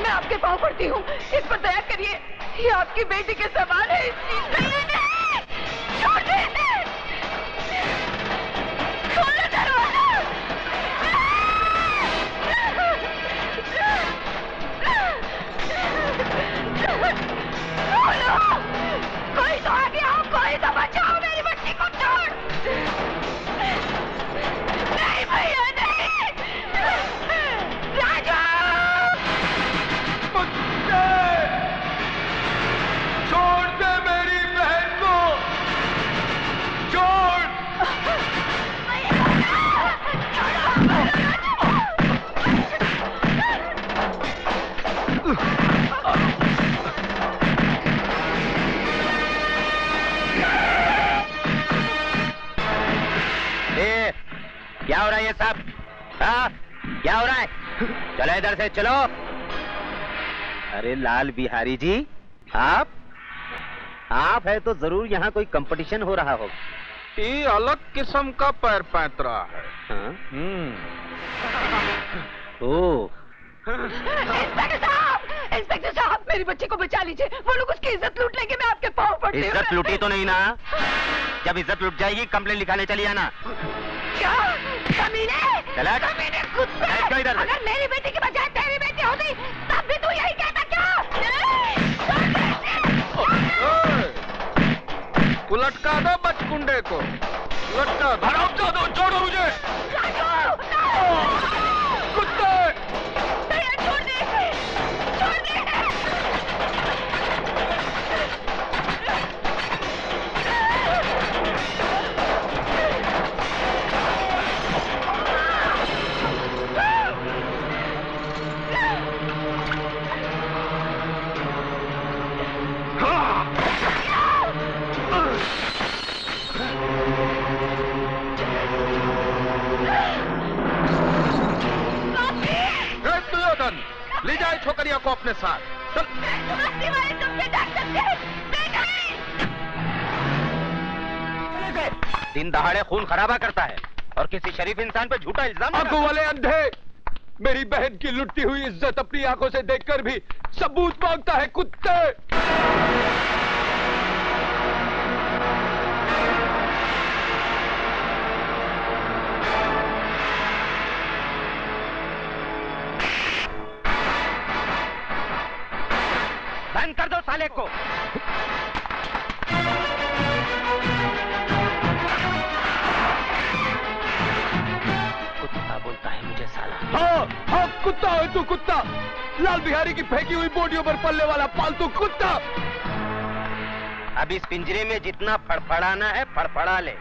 मैं आपके पाँव पड़ती हूँ, इस पर दया करिए। ये आपकी बेटी के सवाल है, इस चीज को नहीं, छोड़ दे, खोलो दरवाजा। खोलो, कोई तो आ गया हो, कोई तो बचाओ मेरी बच्ची को। छोड़ नहीं भैया, नहीं राजू, छोड़ दे मेरी बहन को, छोड़। क्या हो रहा है ये सब? हाँ, क्या हो रहा है? चलो इधर से चलो। अरे लाल बिहारी जी, आप है तो जरूर यहाँ कोई कंपटीशन हो रहा होगा। ये अलग किस्म का पैर पैंतरा है। हाँ? ओह, इंस्पेक्टर साहब, मेरी बच्ची को बचा लीजिए। वो लोग उसकी इज्जत लूट लेंगे, मैं आपके पाँव पड़ती हूँ। इज्जत लूटी तो नहीं ना? जब इज्जत लूट जाएगी कंप्लेंट लिखाने चली आना। क्या कमीने? कमीने कुत्ते! इधर। अगर मेरी बेटी की बजाय तेरी बेटी होती तब भी तू यही कहता क्या? लटका दो बचकुंडे को, लटका दो। हराम दो, छोड़ो मुझे। कुत्ते! छोड़ दे, छोड़ दे। ले जाए छोकरिया को अपने साथ। चल। दिन दहाड़े खून खराबा करता है और किसी शरीफ इंसान पे झूठा इल्जाम। आंखों वाले अंधे, मेरी बहन की लुटती हुई इज्जत अपनी आंखों से देखकर भी सबूत मांगता है, कुत्ते। बंद कर दो साले को। कुत्ता बोलता है मुझे साला। हाँ, कुत्ता है तू, कुत्ता। लाल बिहारी की फेंकी हुई बोटियों पर पलने वाला पालतू कुत्ता। अब इस पिंजरे में जितना फड़फड़ाना है फड़फड़ा ले,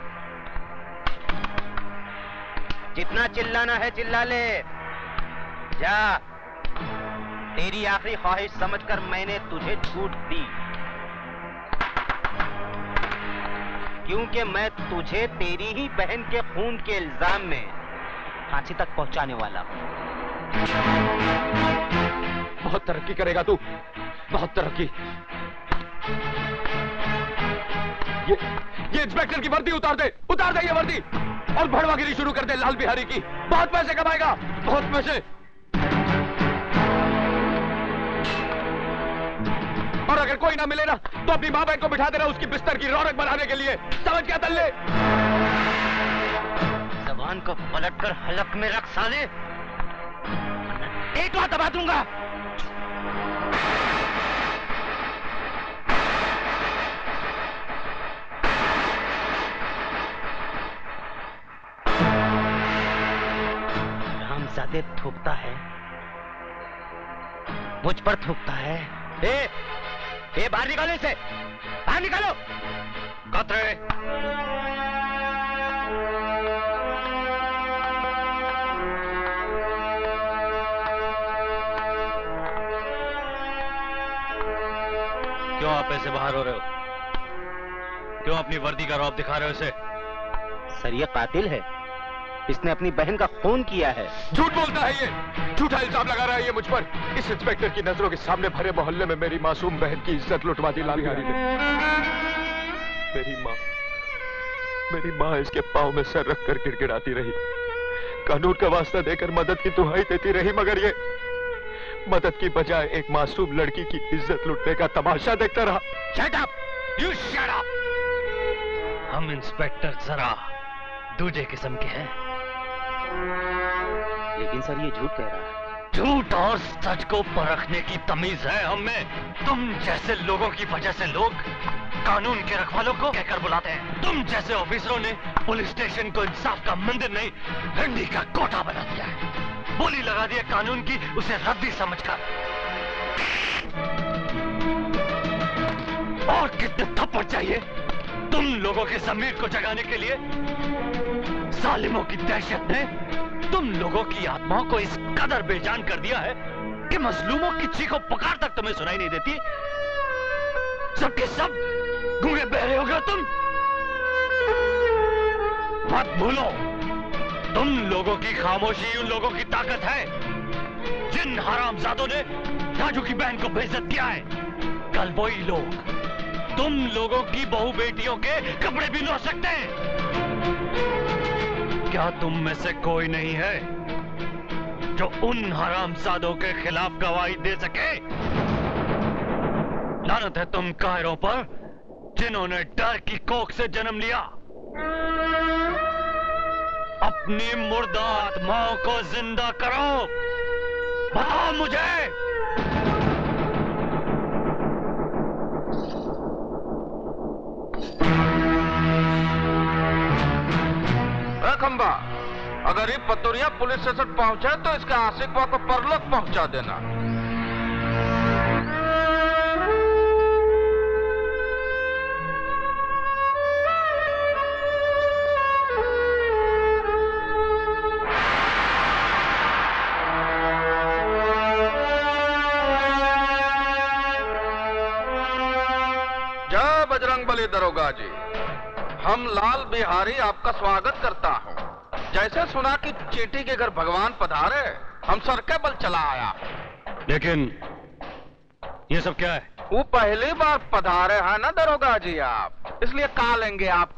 जितना चिल्लाना है चिल्ला ले। जा, तेरी आखिरी ख्वाहिश समझकर मैंने तुझे छूट दी, क्योंकि मैं तुझे तेरी ही बहन के खून के इल्जाम में फांसी तक पहुंचाने वाला हूं। बहुत तरक्की करेगा तू, बहुत तरक्की। ये इंस्पेक्टर की वर्दी उतार दे, उतार दे ये वर्दी, और भड़वागिरी शुरू कर दे लाल बिहारी की। बहुत पैसे कमाएगा, बहुत पैसे। और अगर कोई ना मिले ना तो अपनी माँ बहन को बिठा देना उसकी बिस्तर की रौनक बढ़ाने के लिए। समझ क्या दल्ले? जबान को पलटकर हलक में रख साले, एक बार दबा दूंगा। रामजादे थूकता है, मुझ पर थूकता है। ए, बाहर निकालो इसे, बाहर निकालो। कतरे क्यों आप ऐसे बाहर हो रहे हो? क्यों अपनी वर्दी का रौब दिखा रहे हो इसे? सर ये कातिल है, इसने अपनी बहन का खून किया है। झूठ बोलता है ये, झूठा इल्जाम लगा रहा है ये मुझ पर। इस इंस्पेक्टर की नजरों के सामने भरे मोहल्ले में मेरी मासूम बहन की इज्जत लुटवा दी लाल बिहारी ने। मेरी माँ इसके पाँव में सर रखकर गिड़गिड़ाती रही, कानून का वास्ता देकर मदद की दुहाई देती रही, मगर ये मदद की बजाय एक मासूम लड़की की इज्जत लुटने का तमाशा देखता रहा। Shut up! You shut up! हम इंस्पेक्टर जरा दूजे किस्म के हैं। लेकिन सर ये झूठ कह रहा है। झूठ और सच को परखने की तमीज है हम में। तुम जैसे लोगों की वजह से लोग कानून के रखवालों को कहकर बुलाते हैं। तुम जैसे ऑफिसरों ने पुलिस स्टेशन को इंसाफ का मंदिर नहीं, रंडी का कोटा बना दिया है। बोली लगा दी है कानून की, उसे रद्दी समझकर। और कितने थप्पड़ चाहिए तुम लोगों के ज़मीर को जगाने के लिए? जालिमों की दहशत ने तुम लोगों की आत्माओं को इस कदर बेजान कर दिया है कि मजलूमों की चीखों पुकार तक तुम्हें सुनाई नहीं देती। सबके सब गूंगे बहरे हो गए तुम। मत भूलो, तुम लोगों की खामोशी उन लोगों की ताकत है जिन हरामजादों ने राजू की बहन को बेइज्जत किया है। कल वही लोग तुम लोगों की बहू बेटियों के कपड़े भी धो सकते हैं। क्या तुम में से कोई नहीं है जो उन हरामजादों के खिलाफ गवाही दे सके? लानत है तुम कायरों पर जिन्होंने डर की कोख से जन्म लिया। अपनी मुर्दा आत्माओं को जिंदा करो। बताओ मुझे। खंबा, अगर ये पतोरिया पुलिस स्टेशन पहुंचे तो इसके आशिकवा को परलोक पहुंचा देना। जय बजरंगबली दरोगा जी, हम लाल बिहारी आपका स्वागत करता हूँ। जैसे सुना कि चींटी के घर भगवान पधारे, हम सर के बल चला आया। लेकिन ये सब क्या है? वो पहली बार पधारे हैं ना दरोगा जी आप, इसलिए कालेंगे आप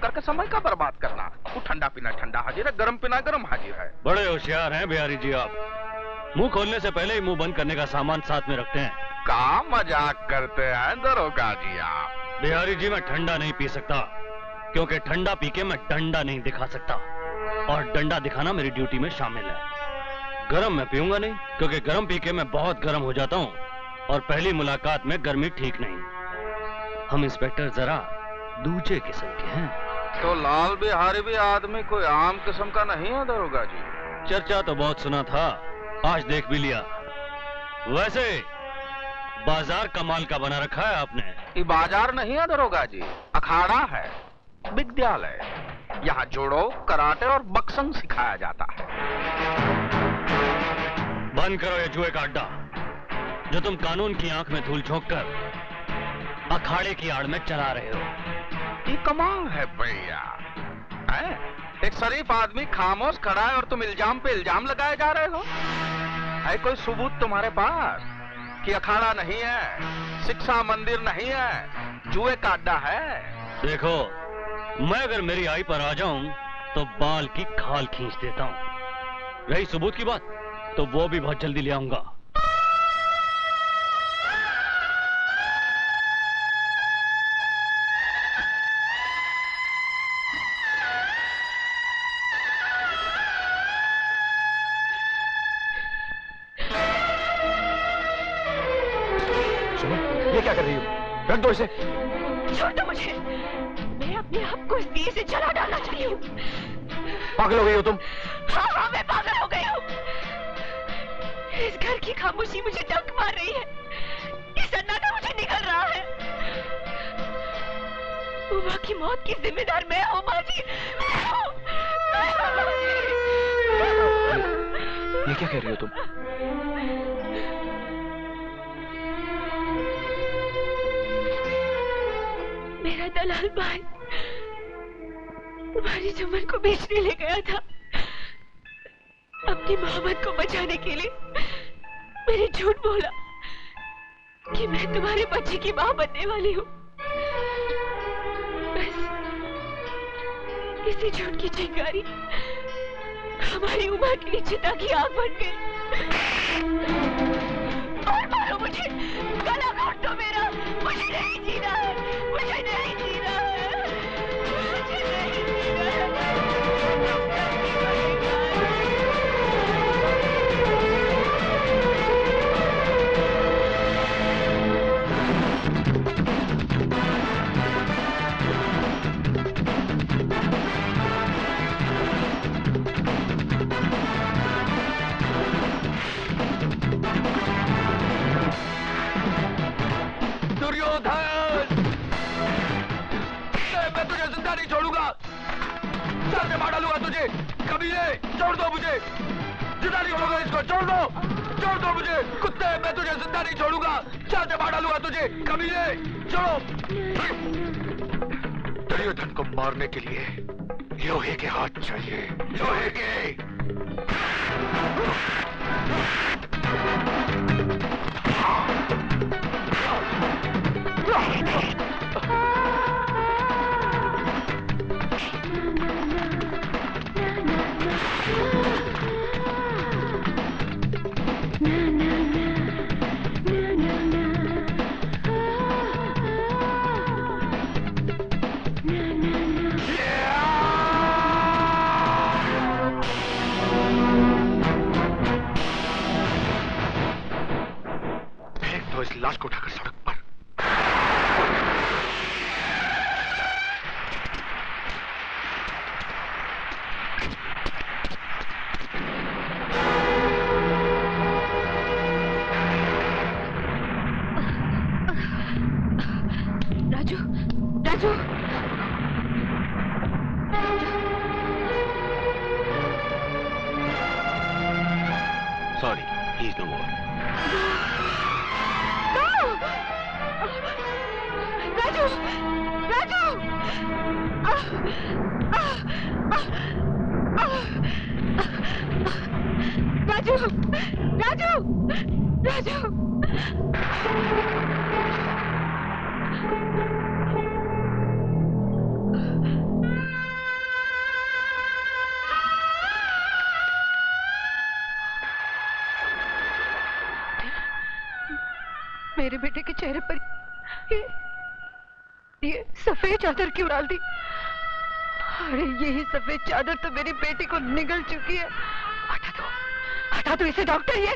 करके समय का बर्बाद करना। वो ठंडा पीना ठंडा हाजिर है, गरम पीना गरम हाजिर है। बड़े होशियार हैं बिहारी जी आप। मुंह खोलने से पहले ही मुंह बंद करने का सामान साथ में रखते हैं। का मजाक करते हैं दरोगा जी आप? बिहारी जी मैं ठंडा नहीं पी सकता, क्योंकि ठंडा पी के मैं डंडा नहीं दिखा सकता, और डंडा दिखाना मेरी ड्यूटी में शामिल है। गरम मैं पीऊंगा नहीं, क्योंकि गरम पी के मैं बहुत गरम हो जाता हूँ, और पहली मुलाकात में गर्मी ठीक नहीं। हम इंस्पेक्टर जरा दूजे किस्म के हैं। तो लाल बिहारी भी आदमी कोई आम किस्म का नहीं है दरोगा जी? चर्चा तो बहुत सुना था, आज देख भी लिया। वैसे बाजार कमाल का बना रखा है आपने। ये बाजार नहीं है दरोगा जी, अखाड़ा है, विद्यालय। यहाँ जोड़ो, कराटे और बक्संग सिखाया जाता है। बंद करो ये जुए का अड्डा, जो तुम कानून की आंख में धूल झोंक कर अखाड़े की आड़ में चला रहे हो। ये कमाल है भैया, एक शरीफ आदमी खामोश खड़ा है और तुम इल्जाम पे इल्जाम लगाए जा रहे हो। है कोई सबूत तुम्हारे पास कि अखाड़ा नहीं है, शिक्षा मंदिर नहीं है, जुए का अड्डा है? देखो, मैं अगर मेरी आई पर आ जाऊं तो बाल की खाल खींच देता हूं। रही सबूत की बात, तो वो भी बहुत जल्दी ले आऊंगा। ये क्या कर रही हो? रख दो इसे। छोड़ दो मुझे, मैं अपने आप को इस दिए से जला डालना चाहती हूँ। पागल हो गई हो तुम? हाँ, मैं पागल हो गई हूँ। इस घर की खामोशी मुझे डंक मार रही है, ये सन्नाटा मुझे निकल रहा है। उमा की मौत की जिम्मेदार मैं हूँ बाजी, मैं हूँ। ये क्या कह रही हो तुम? मेरा दलाल भाई तुम्हारी चमन को बेचने ले गया था। अपनी मोहब्बत को बचाने के लिए मैंने झूठ बोला कि मैं तुम्हारे बच्चे की मां बनने वाली हूँ। बस इसी झूठ की चिंगारी हमारी उम्र के लिए चिता की आग बन गई। तुझे? कमीने, छोड़ दो मुझे। जिंदा नहीं छोड़ूंगा इसको, छोड़ दो। छोड़ दो मुझे, कुत्ते, मैं तुझे जिंदा नहीं छोड़ूंगा। जान से मार डालूंगा तुझे, कमीने, छोड़ो। दुर्योधन को मारने के लिए लोहे के हाथ चाहिए, लोहे के। इस लाश को उठाकर सड़क पर। Raju, Raju, sorry, please no more. Raju, Raju, Raju, Raju, Raju. मेरे बेटे के चेहरे पर ये सफेद चादर क्यों डाल दी? अरे यही सफेद चादर तो मेरी बेटी को निगल चुकी है। हटा दो इसे डॉक्टर। ये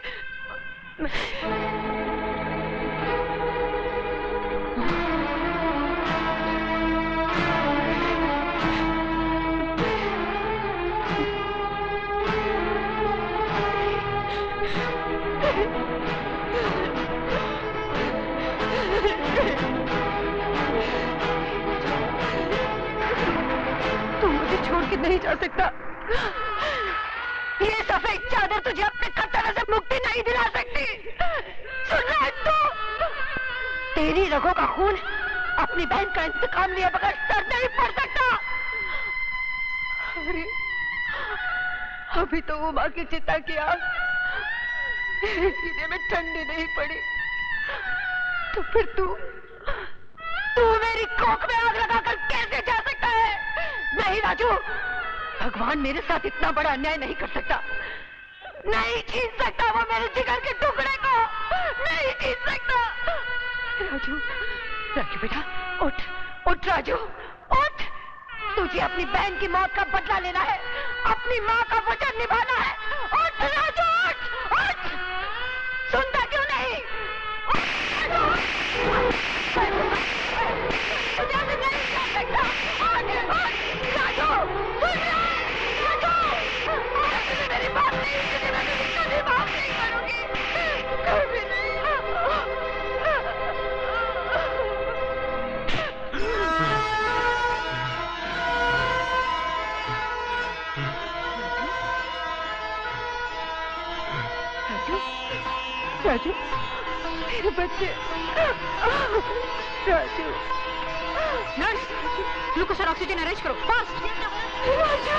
छोड़ के नहीं जा सकता। ये सफेद चादर तुझे अपने खतरे से मुक्ति नहीं दिला सकती। सुन रहा है तू? तेरी रगों का खून अपनी बहन का इंतकाम लिया बगैर सर नहीं पड़ सकता। अरे अभी तो वो माँ की चिता की आग मेरे सीने में ठंडी नहीं पड़ी, तो फिर तू मेरी कोख में आग लगाकर कैसे जा सकता है? नहीं राजू, भगवान मेरे साथ इतना बड़ा अन्याय नहीं कर सकता। नहीं छीन सकता वो मेरे जिगर के टुकड़े को, नहीं छीन सकता। राजू, राजू बेटा, उठ, उठ राजू, उठ। तुझे अपनी बहन की मौत का बदला लेना है, अपनी माँ का वचन निभाना है। उठ राजू, उठ, उठ। सुनता क्यों नहीं? तुझे नहीं कर सकता। राजू, मेरी बात नहीं सुनी, मैं कभी माफ नहीं करूंगी, कभी नहीं। राजू, मेरे बच्चे। राजू, नर्स, ग्लूकोज और ऑक्सीजन अरेंज करो, फास्ट। राजू,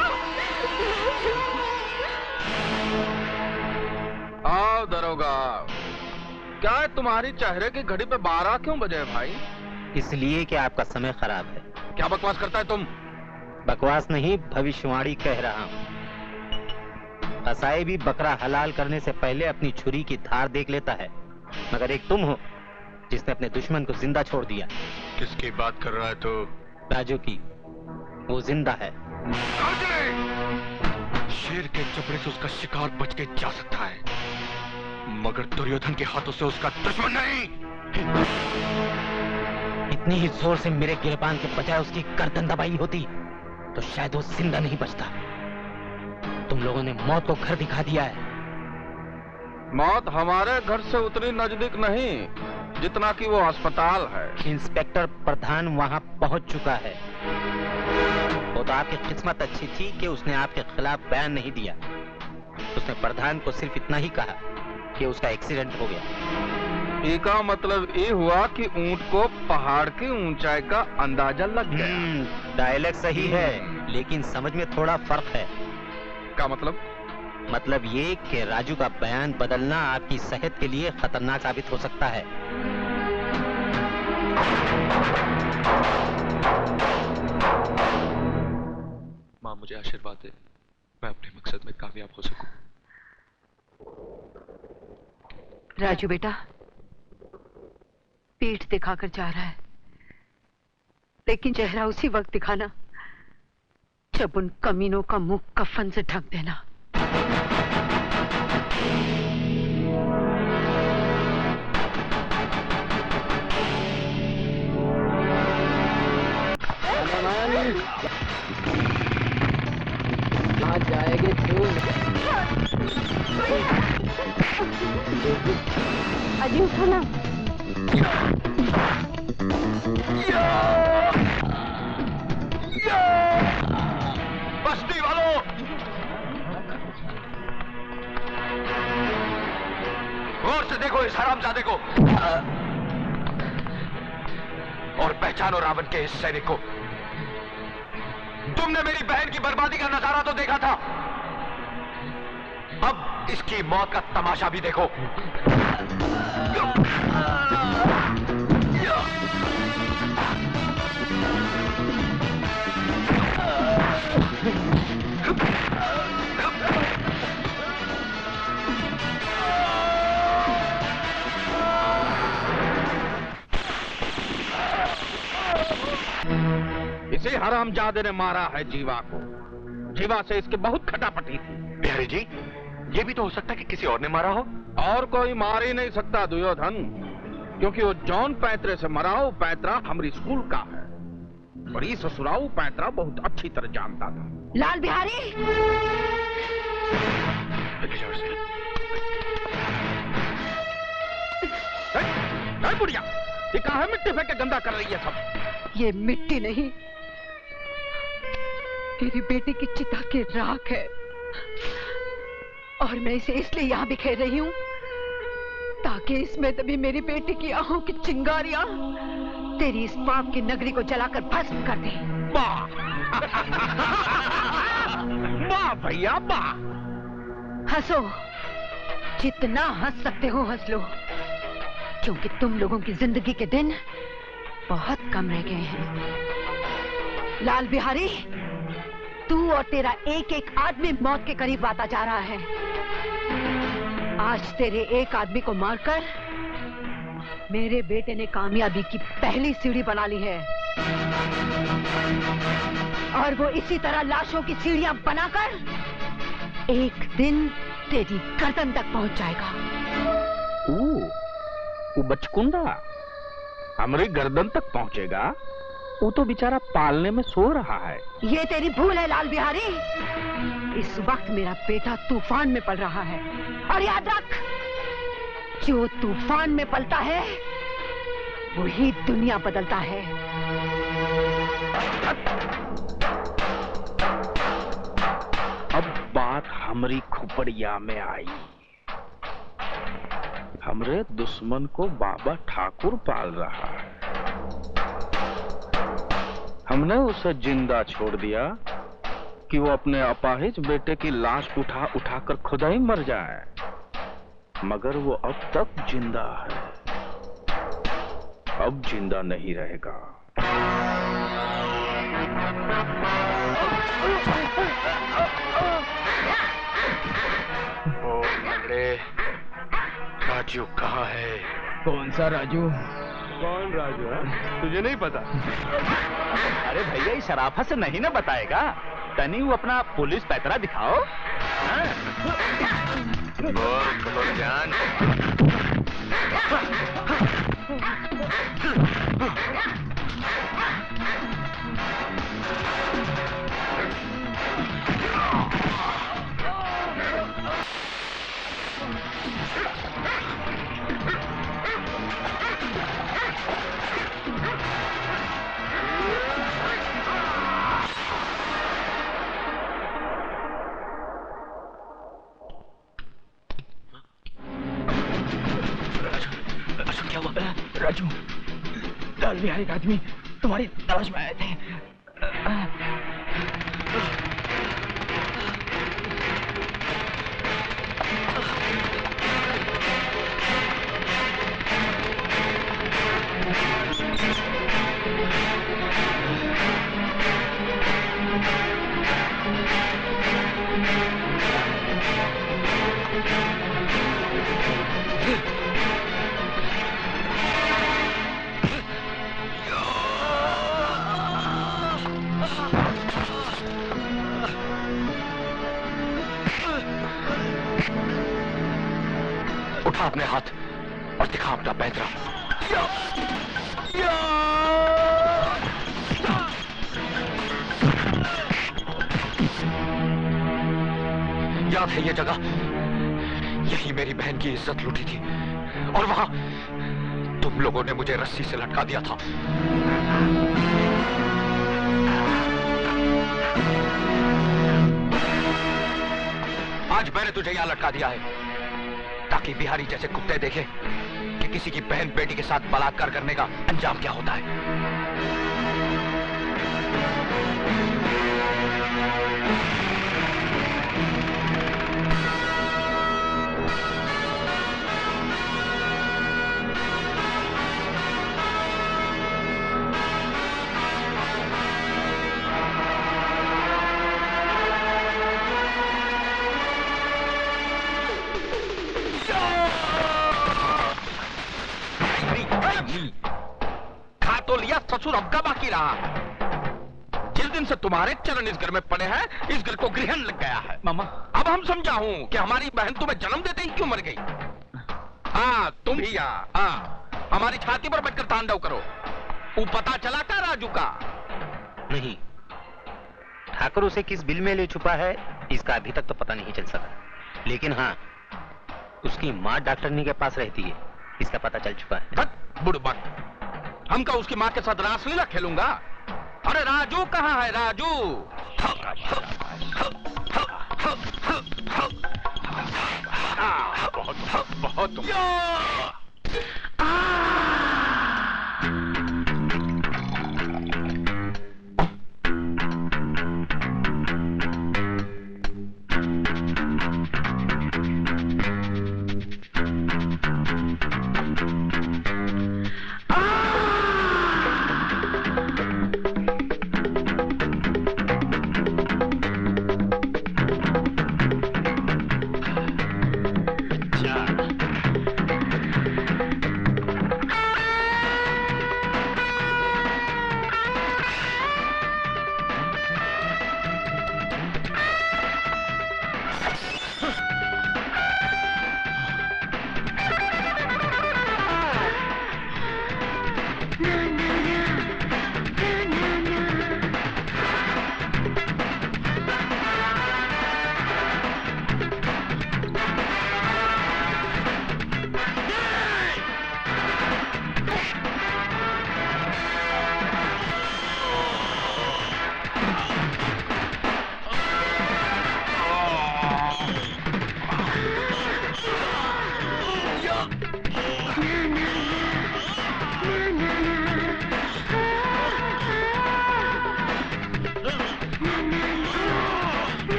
आओ दरोगा, क्या है तुम्हारी चेहरे की घड़ी पे 12 क्यों बजे भाई? इसलिए कि आपका समय खराब है। क्या बकवास करता है तुम? बकवास नहीं, भविष्यवाणी कह रहा हूँ। कसाई भी बकरा हलाल करने से पहले अपनी छुरी की धार देख लेता है, मगर एक तुम हो जिसने अपने दुश्मन को जिंदा छोड़ दिया। किसकी बात कर रहा है तू? राजू की। वो जिंदा है। शेर के चपड़े से उसका शिकार बच के जा सकता है, मगर दुर्योधन के हाथों से उसका दुश्मन नहीं। इतनी ही जोर से मेरे गिरबान के बजाय उसकी गर्दन दबाई होती तो शायद वो जिंदा नहीं बचता। तुम लोगों ने मौत को घर दिखा दिया है। मौत हमारे घर से उतनी नजदीक नहीं जितना कि वो अस्पताल है। इंस्पेक्टर प्रधान वहां पहुंच चुका है। वो तो आपकी किस्मत अच्छी थी कि उसने आपके खिलाफ बयान नहीं दिया। उसने प्रधान को सिर्फ इतना ही कहा कि उसका एक्सीडेंट हो गया। इसका मतलब ये हुआ कि ऊंट को पहाड़ की ऊंचाई का अंदाजा लग गया। डायलॉग सही है, लेकिन समझ में थोड़ा फर्क है। क्या मतलब? मतलब ये कि राजू का बयान बदलना आपकी सेहत के लिए खतरनाक साबित हो सकता है। माँ मुझे आशीर्वाद दे, मैं अपने मकसद में कामयाब हो सकूं। राजू बेटा, पीठ दिखाकर जा रहा है, लेकिन चेहरा उसी वक्त दिखाना जब उन कमीनों का मुंह कफन से ढक देना। आज जाएगी तू। अजी उठो ना। बस्ती वालों, गौर से देखो इस हरामजादे को और पहचानो रावण के इस सैनिक को। तुमने मेरी बहन की बर्बादी का नजारा तो देखा था, अब इसकी मौत का तमाशा भी देखो। इसी हरामजादे ने मारा है जीवा को। जीवा से इसकी बहुत खटापटी थी। बिहारी जी, ये भी तो हो सकता है कि किसी और ने मारा हो। और कोई मार ही नहीं सकता दुर्योधन, क्योंकि वो जौन पैंतरे से मरा वो पैंतरा हमारी स्कूल का है। बड़ी ससुराऊ पैंतरा बहुत अच्छी तरह जानता था। लाल बिहारी, बुढ़िया, ये कहाँ है? मिट्टी फेंक के गंदा कर रही है सब। ये मिट्टी नहीं, तेरी बेटी की चिता की राख है, और मैं इसे इसलिए यहाँ बिखेर रही हूँ ताकि इसमें तभी मेरी बेटी की आंखों की चिंगारियां तेरी इस पाप की नगरी को जलाकर भस्म कर दे। वाह वाह भैया वाह। हंसो, जितना हंस सकते हो हंस लो, क्योंकि तुम लोगों की जिंदगी के दिन बहुत कम रह गए हैं। लाल बिहारी, तू और तेरा एक एक आदमी मौत के करीब आता जा रहा है। आज तेरे एक आदमी को मारकर मेरे बेटे ने कामयाबी की पहली सीढ़ी बना ली है, और वो इसी तरह लाशों की सीढ़ियां बनाकर एक दिन तेरी गर्दन तक पहुंच जाएगा। वो बचकुंडा हमारी गर्दन तक पहुंचेगा? वो तो बेचारा पालने में सो रहा है। ये तेरी भूल है लाल बिहारी। इस वक्त मेरा बेटा तूफान में पल रहा है, और याद रख, जो तूफान में पलता है वही दुनिया बदलता है। अब बात हमारी खुपड़िया में आई। हमरे दुश्मन को बाबा ठाकुर पाल रहा है। हमने उसे जिंदा छोड़ दिया कि वो अपने अपाहिज बेटे की लाश उठा उठाकर खुद ही मर जाए, मगर वो अब तक जिंदा है, अब जिंदा नहीं रहेगा। ओ मंगड़े, राजू कहाँ है? कौन सा राजू? कौन राजू है? तुझे नहीं पता? अरे भैया, ये शराफत से नहीं ना बताएगा। तनी वो अपना पुलिस पैतरा दिखाओ। बोल बोल जान। राजू, लाल बिहारी का आदमी तुम्हारी तलाश में आए थे। उठा अपने हाथ और दिखा अपना पैंतरा। याद है ये जगह, यही मेरी बहन की इज्जत लूटी थी और वहां तुम लोगों ने मुझे रस्सी से लटका दिया था। आज मैंने तुझे यहां लटका दिया है ताकि बिहारी जैसे कुत्ते देखे कि किसी की बहन बेटी के साथ बलात्कार करने का अंजाम क्या होता है। खा तो लिया ससुर, अब का बाकी रहा। जिस दिन से तुम्हारे चरण इस घर में पड़े हैं, इस घर को ग्रहण लग गया है। मामा, अब हम समझा हूं कि हमारी बहन तुम्हें जन्म देते ही क्यों मर गई। हाँ, तुम ही यहाँ हमारी छाती पर बैठकर तांडव करो। वो पता चला का राजू का? नहीं, ठाकुर उसे किस बिल में ले छुपा है इसका अभी तक तो पता नहीं चल सका, लेकिन हाँ, उसकी माँ डॉक्टरनी के पास रहती है, इसका पता चल चुका है। बुड़बक, हम का उसकी माँ के साथ रासलीला खेलूंगा? अरे राजू कहाँ है राजू? बहुत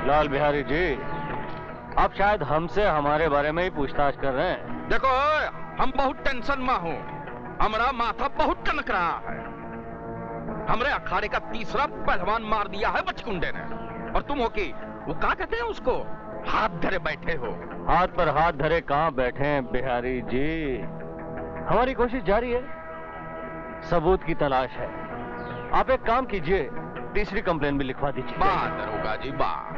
लाल बिहारी जी, आप शायद हमसे हमारे बारे में ही पूछताछ कर रहे हैं। देखो, हम बहुत टेंशन में हूँ। हमारा माथा बहुत कनक रहा है। हमरे अखाड़े का तीसरा पहलवान मार दिया है बचकुंडे ने, और तुम हो कि वो क्या कहते हैं उसको, हाथ धरे बैठे हो। हाथ पर हाथ धरे कहाँ बैठे हैं बिहारी जी, हमारी कोशिश जारी है, सबूत की तलाश है। आप एक काम कीजिए, तीसरी कंप्लेन भी लिखवा दीजिए। वाह दरोगा जी वाह,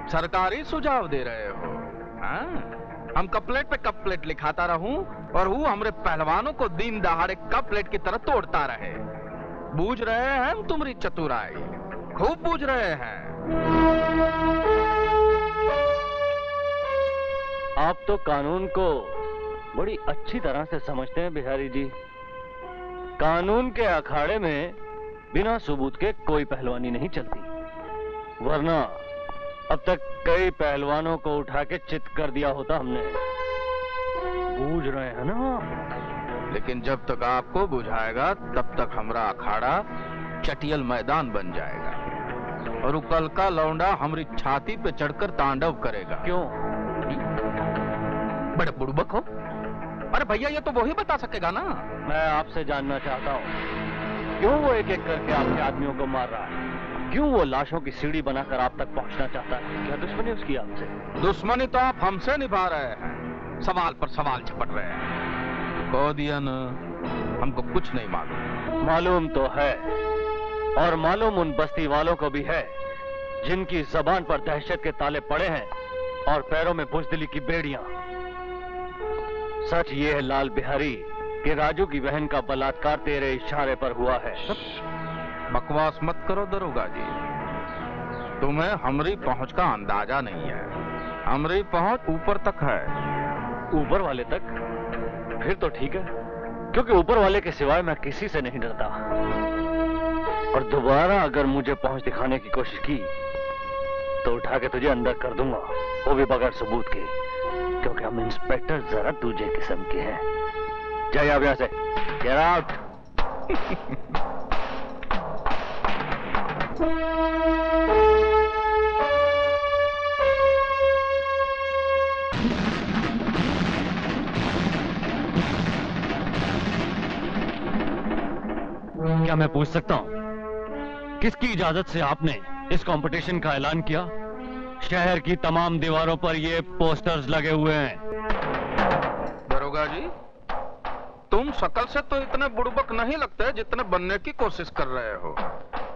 सरकारी सुझाव दे रहे हो। हाँ? हम कपलेट पे कपलेट लिखाता रहूं और वो हमरे पहलवानों को दिन दहाड़े कपलेट की तरह तोड़ता रहे। बूझ रहे हैं हम तुम्हारी चतुराई, खूब बूझ रहे हैं। आप तो कानून को बड़ी अच्छी तरह से समझते हैं बिहारी जी। कानून के अखाड़े में बिना सबूत के कोई पहलवानी नहीं चलती, वरना अब तक कई पहलवानों को उठा के चित कर दिया होता हमने। बूझ रहे हैं ना? लेकिन जब तक आपको बुझाएगा तब तक हमारा अखाड़ा चटियल मैदान बन जाएगा और कल का लौंडा हमारी छाती पे चढ़कर तांडव करेगा। क्यों? बड़े बुड़बक हो। अरे भैया, ये तो वही बता सकेगा ना। मैं आपसे जानना चाहता हूँ, क्यों वो एक एक करके आपके आदमियों को मार रहा है? क्यों वो लाशों की सीढ़ी बनाकर आप तक पहुंचना चाहता है? क्या दुश्मनी उसकी आपसे? दुश्मनी तो आप हमसे निभा रहे हैं, सवाल पर सवाल झपट रहे हैं। कह दिया ना, हमको कुछ नहीं मालूम। मालूम तो है, और मालूम उन बस्ती वालों को भी है जिनकी जबान पर दहशत के ताले पड़े हैं और पैरों में बुजदिली की बेड़ियां। सच ये है लाल बिहारी कि राजू की बहन का बलात्कार तेरे इशारे पर हुआ है। बकवास मत करो दरोगा जी, तुम्हें हमारी पहुंच का अंदाजा नहीं है। हमारी पहुंच ऊपर तक है। ऊपर वाले तक? फिर तो ठीक है, क्योंकि ऊपर वाले के सिवाय मैं किसी से नहीं डरता। और दोबारा अगर मुझे पहुंच दिखाने की कोशिश की तो उठा के तुझे अंदर कर दूंगा, वो भी बगैर सबूत के, क्योंकि हम इंस्पेक्टर जरा दूजे किस्म के हैं। जाइए आप यहाँ से, गेट आउट। क्या मैं पूछ सकता हूं, किसकी इजाजत से आपने इस कंपटीशन का ऐलान किया? शहर की तमाम दीवारों पर ये पोस्टर्स लगे हुए हैं। दरोगा जी, तुम शकल से तो इतने बुड़बक नहीं लगते जितने बनने की कोशिश कर रहे हो।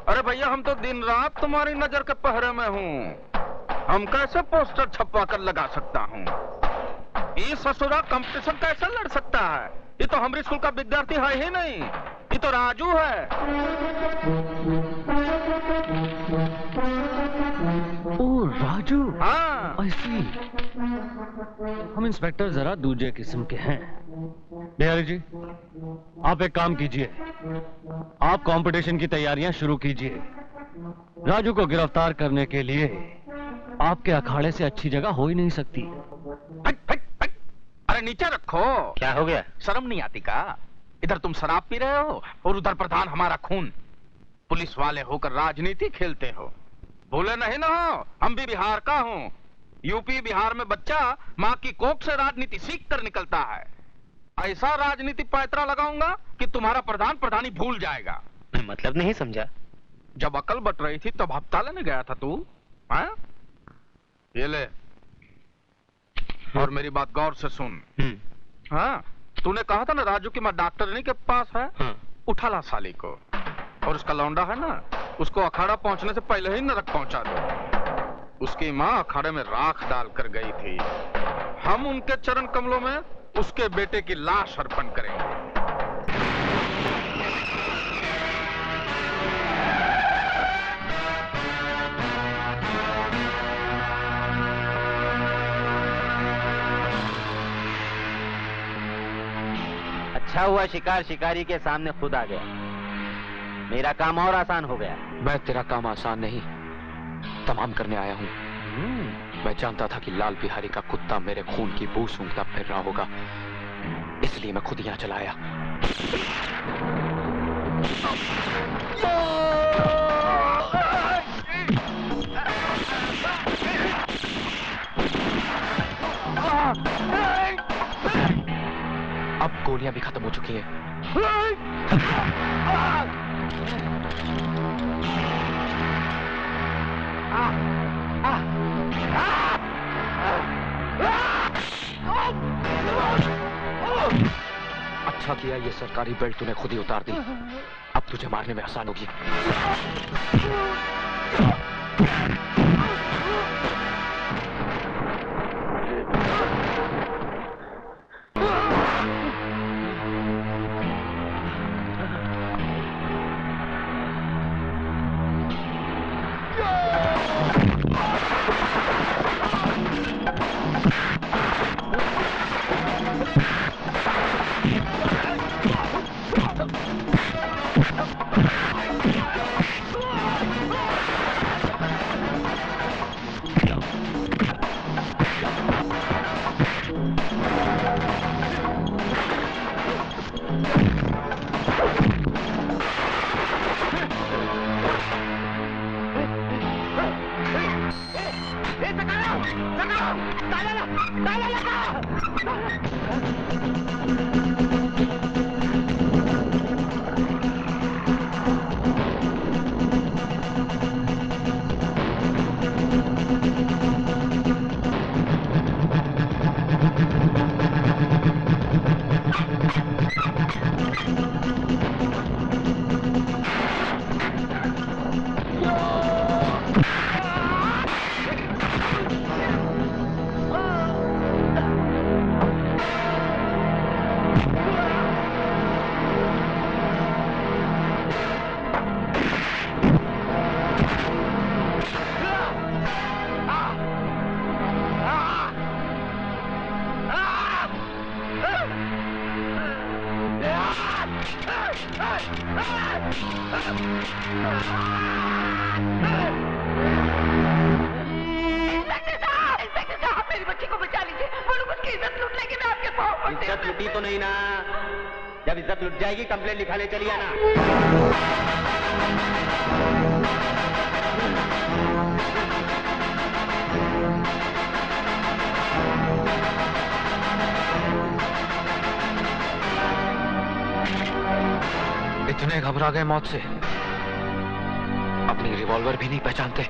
अरे भैया, हम तो दिन रात तुम्हारी नजर के पहरे में हूँ। हम कैसे पोस्टर छपवा कर लगा सकता हूँ? ये ससुरा कंपटीशन कैसे लड़ सकता है? ये तो हमारे स्कूल का विद्यार्थी है ही नहीं, ये तो राजू है। ओ राजू, हाँ। ऐसी हम इंस्पेक्टर जरा दूजे किस्म के हैं। बिहारी जी, आप एक काम कीजिए, आप कंपटीशन की तैयारियां शुरू कीजिए। राजू को गिरफ्तार करने के लिए आपके अखाड़े से अच्छी जगह हो ही नहीं सकती। अरे नीचे रखो। क्या हो गया? शर्म नहीं आती का? इधर तुम शराब पी रहे हो और उधर प्रधान हमारा खून। पुलिस वाले होकर राजनीति खेलते हो। भूले नहीं ना हो, हम भी बिहार का हूँ। यूपी बिहार में बच्चा माँ की कोख से राजनीति सीख कर निकलता है। ऐसा राजनीति पैतरा लगाऊंगा कि तुम्हारा प्रधान प्रधानी भूल जाएगा। मैं मतलब नहीं समझा। जब अकल बट रही थी तब हफ्ता लेने गया था तू। हाँ? ये ले, और मेरी बात गौर से सुन। हाँ, तूने कहा था ना राजू की माँ डॉक्टरनी के पास है। हाँ। उठा ला साली को, और उसका लौंडा है ना, उसको अखाड़ा पहुंचने से पहले ही नरक पहुंचा दो। उसकी माँ अखाड़े में राख डाल कर गई थी। हम उनके चरण कमलों में उसके बेटे की लाश अर्पण करेंगे। अच्छा हुआ शिकार शिकारी के सामने खुद आ गया, मेरा काम और आसान हो गया। मैं तेरा काम आसान नहीं, तमाम करने आया हूँ। मैं जानता था कि लाल बिहारी का कुत्ता मेरे खून की बू सूंघता फिर रहा होगा, इसलिए मैं खुद यहाँ चला आया। गोलियां भी खत्म हो चुकी हैं। अच्छा किया ये सरकारी बेल्ट तूने खुद ही उतार दी। अब तुझे मारने में आसान होगी। मेरी बच्ची को बचा लीजिए। वो लोग उसकी इज्जत लूट लेंगे, मैं आपके पाँव पड़ती हूँ। इज्जत लूटी तो नहीं ना? जब इज्जत लुट जाएगी कंप्लेंट लिखाने चली आना। इतने घबरा गए मौत से, अपनी रिवॉल्वर भी नहीं पहचानते।